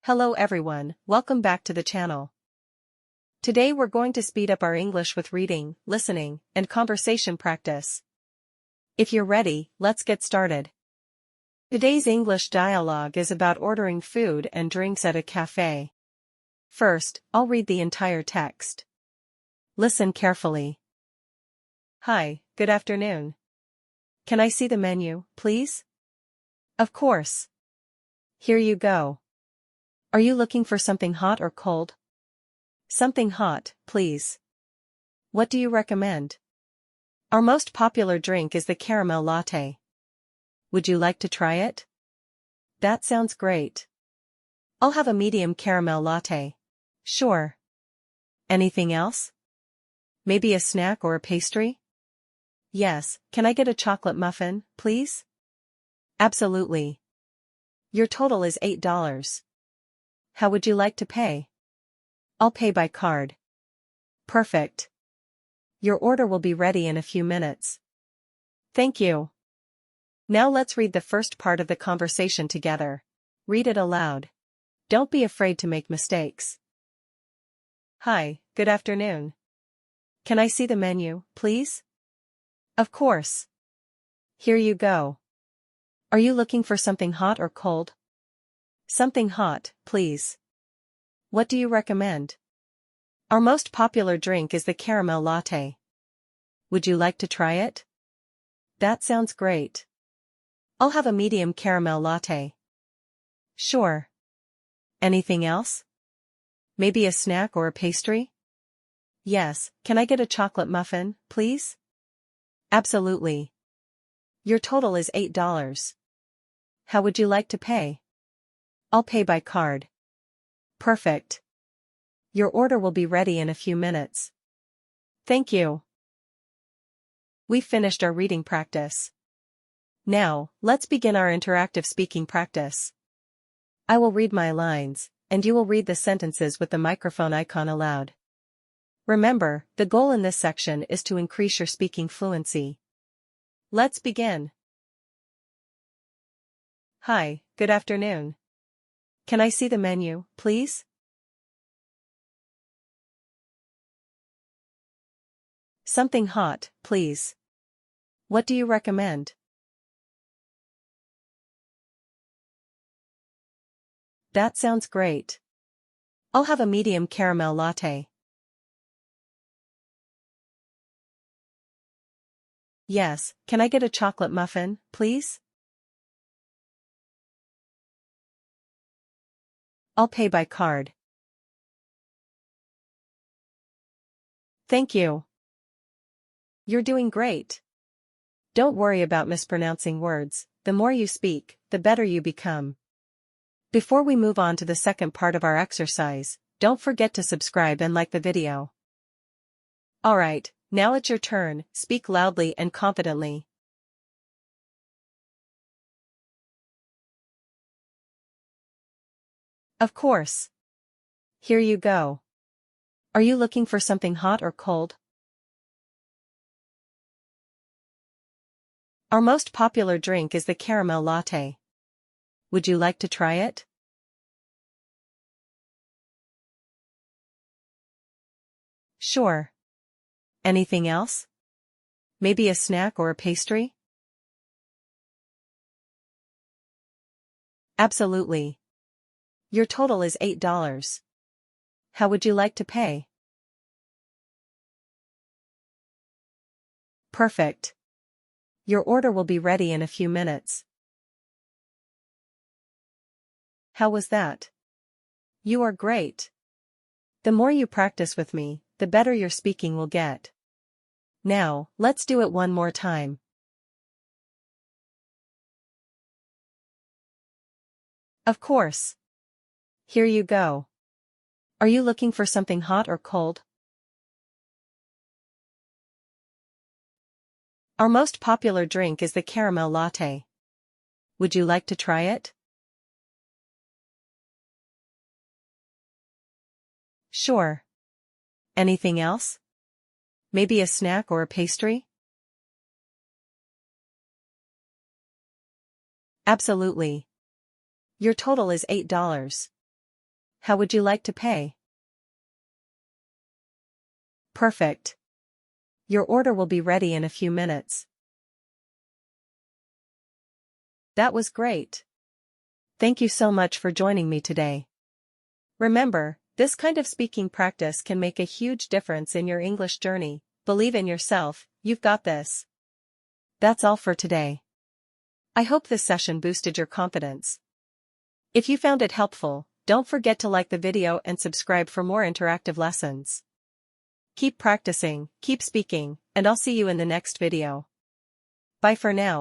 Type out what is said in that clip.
Hello everyone, welcome back to the channel. Today we're going to speed up our English with reading, listening, and conversation practice. If you're ready, let's get started. Today's English dialogue is about ordering food and drinks at a cafe. First, I'll read the entire text. Listen carefully. Hi, good afternoon. Can I see the menu, please? Of course. Here you go. Are you looking for something hot or cold? Something hot, please. What do you recommend? Our most popular drink is the caramel latte. Would you like to try it? That sounds great. I'll have a medium caramel latte. Sure. Anything else? Maybe a snack or a pastry? Yes, can I get a chocolate muffin, please? Absolutely. Your total is $8. How would you like to pay? I'll pay by card. Perfect. Your order will be ready in a few minutes. Thank you. Now let's read the first part of the conversation together. Read it aloud. Don't be afraid to make mistakes. Hi, good afternoon. Can I see the menu, please? Of course. Here you go. Are you looking for something hot or cold? Something hot, please. What do you recommend? Our most popular drink is the caramel latte. Would you like to try it? That sounds great. I'll have a medium caramel latte. Sure. Anything else? Maybe a snack or a pastry? Yes, can I get a chocolate muffin, please? Absolutely. Your total is $8. How would you like to pay? I'll pay by card. Perfect. Your order will be ready in a few minutes. Thank you. We finished our reading practice. Now, let's begin our interactive speaking practice. I will read my lines, and you will read the sentences with the microphone icon aloud. Remember, the goal in this section is to increase your speaking fluency. Let's begin. Hi, good afternoon. Can I see the menu, please? Something hot, please. What do you recommend? That sounds great. I'll have a medium caramel latte. Yes, can I get a chocolate muffin, please? I'll pay by card. Thank you. You're doing great. Don't worry about mispronouncing words. The more you speak, the better you become. Before we move on to the second part of our exercise, don't forget to subscribe and like the video. Alright, now it's your turn. Speak loudly and confidently. Of course. Here you go. Are you looking for something hot or cold? Our most popular drink is the caramel latte. Would you like to try it? Sure. Anything else? Maybe a snack or a pastry? Absolutely. Your total is $8. How would you like to pay? Perfect. Your order will be ready in a few minutes. How was that? You are great. The more you practice with me, the better your speaking will get. Now, let's do it one more time. Of course. Here you go. Are you looking for something hot or cold? Our most popular drink is the caramel latte. Would you like to try it? Sure. Anything else? Maybe a snack or a pastry? Absolutely. Your total is $8. How would you like to pay? Perfect. Your order will be ready in a few minutes. That was great. Thank you so much for joining me today. Remember, this kind of speaking practice can make a huge difference in your English journey. Believe in yourself, you've got this. That's all for today. I hope this session boosted your confidence. If you found it helpful, don't forget to like the video and subscribe for more interactive lessons. Keep practicing, keep speaking, and I'll see you in the next video. Bye for now.